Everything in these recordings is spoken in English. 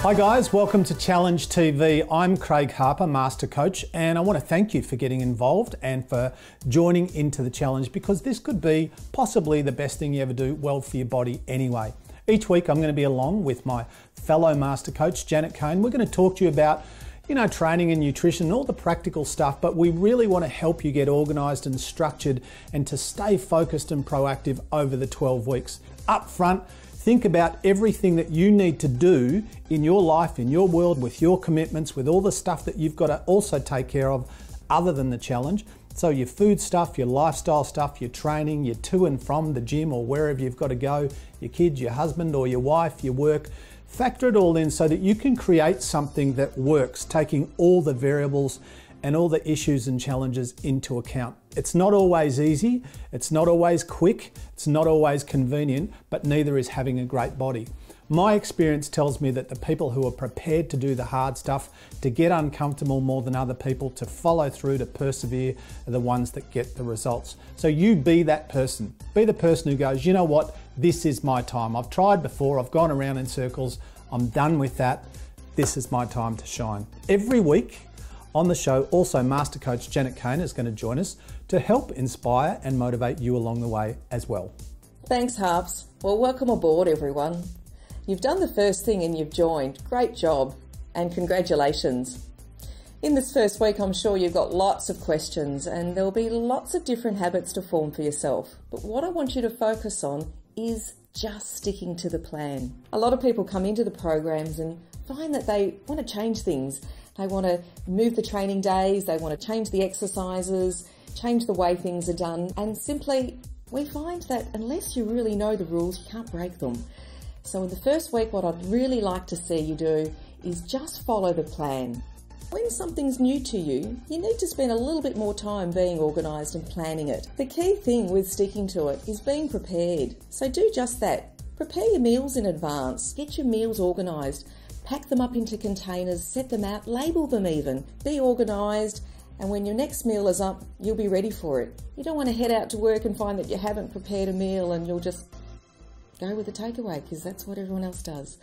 Hi guys, welcome to Challenge TV. I'm Craig Harper, Master Coach, and I want to thank you for getting involved and for joining into the challenge, because this could be possibly the best thing you ever do well for your body anyway. Each week I'm going to be along with my fellow Master Coach, Janet Kane. We're going to talk to you about training and nutrition and all the practical stuff, but we really want to help you get organised and structured and to stay focused and proactive over the 12 weeks. Up front, think about everything that you need to do in your life, in your world, with your commitments, with all the stuff that you've got to also take care of other than the challenge. So your food stuff, your lifestyle stuff, your training, your to and from the gym or wherever you've got to go, your kids, your husband or your wife, your work. Factor it all in so that you can create something that works, taking all the variables and all the issues and challenges into account. It's not always easy, it's not always quick, it's not always convenient, but neither is having a great body. My experience tells me that the people who are prepared to do the hard stuff, to get uncomfortable more than other people, to follow through, to persevere, are the ones that get the results. So you be that person. Be the person who goes, you know what, this is my time. I've tried before, I've gone around in circles, I'm done with that. This is my time to shine. Every week, on the show, also Master Coach Janet Kane is going to join us to help inspire and motivate you along the way as well. Thanks, Harps. Well, welcome aboard, everyone. You've done the first thing and you've joined. Great job and congratulations. In this first week, I'm sure you've got lots of questions and there'll be lots of different habits to form for yourself. But what I want you to focus on is just sticking to the plan. A lot of people come into the programs and find that they want to change things. They want to move the training days, they want to change the exercises, change the way things are done, and simply we find that unless you really know the rules, you can't break them. So in the first week, what I'd really like to see you do is just follow the plan. When something's new to you, you need to spend a little bit more time being organised and planning it. The key thing with sticking to it is being prepared. So do just that. Prepare your meals in advance, get your meals organised. Pack them up into containers, set them out, label them even. Be organised, and when your next meal is up, you'll be ready for it. You don't want to head out to work and find that you haven't prepared a meal and you'll just go with the takeaway, because that's what everyone else does.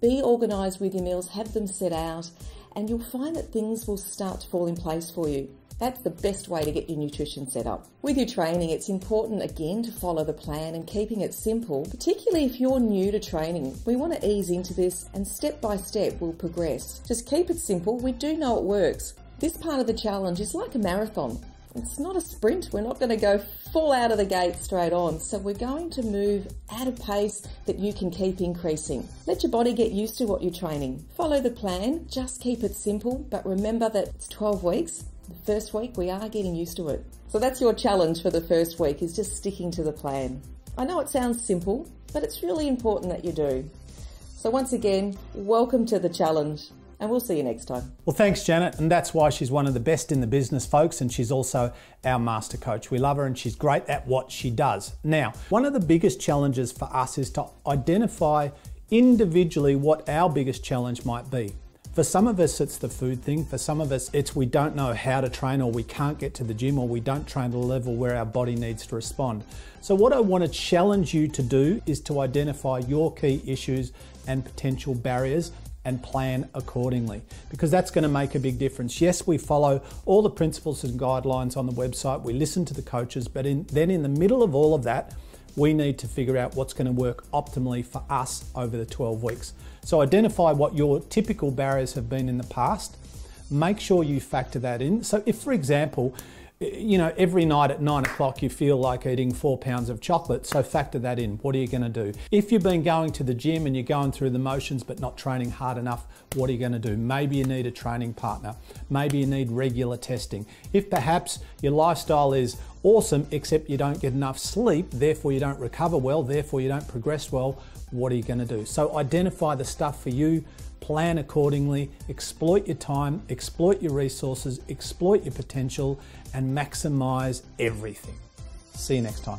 Be organised with your meals, have them set out, and you'll find that things will start to fall in place for you. That's the best way to get your nutrition set up. With your training, it's important again to follow the plan and keeping it simple, particularly if you're new to training. We want to ease into this and step by step we'll progress. Just keep it simple. We do know it works. This part of the challenge is like a marathon. It's not a sprint. We're not going to go full out of the gate straight on. So we're going to move at a pace that you can keep increasing. Let your body get used to what you're training. Follow the plan. Just keep it simple. But remember that it's 12 weeks. The first week, we are getting used to it. So that's your challenge for the first week, is just sticking to the plan. I know it sounds simple, but it's really important that you do. So once again, welcome to the challenge, and we'll see you next time. Well, thanks, Janet, and that's why she's one of the best in the business, folks, and she's also our Master Coach. We love her and she's great at what she does. Now, one of the biggest challenges for us is to identify individually what our biggest challenge might be. For some of us, it's the food thing. For some of us, it's we don't know how to train, or we can't get to the gym, or we don't train at a level where our body needs to respond. So what I want to challenge you to do is to identify your key issues and potential barriers and plan accordingly, because that's going to make a big difference. Yes, we follow all the principles and guidelines on the website. We listen to the coaches, but then in the middle of all of that, we need to figure out what's going to work optimally for us over the 12 weeks. So identify what your typical barriers have been in the past. Make sure you factor that in. So if, for example, every night at 9 o'clock you feel like eating 4 pounds of chocolate, so factor that in. What are you going to do? If you've been going to the gym and you're going through the motions but not training hard enough, what are you going to do? Maybe you need a training partner. Maybe you need regular testing. If perhaps your lifestyle is awesome except you don't get enough sleep, therefore you don't recover well, therefore you don't progress well, what are you going to do? So identify the stuff for you, plan accordingly, exploit your time, exploit your resources, exploit your potential, and maximize everything. See you next time.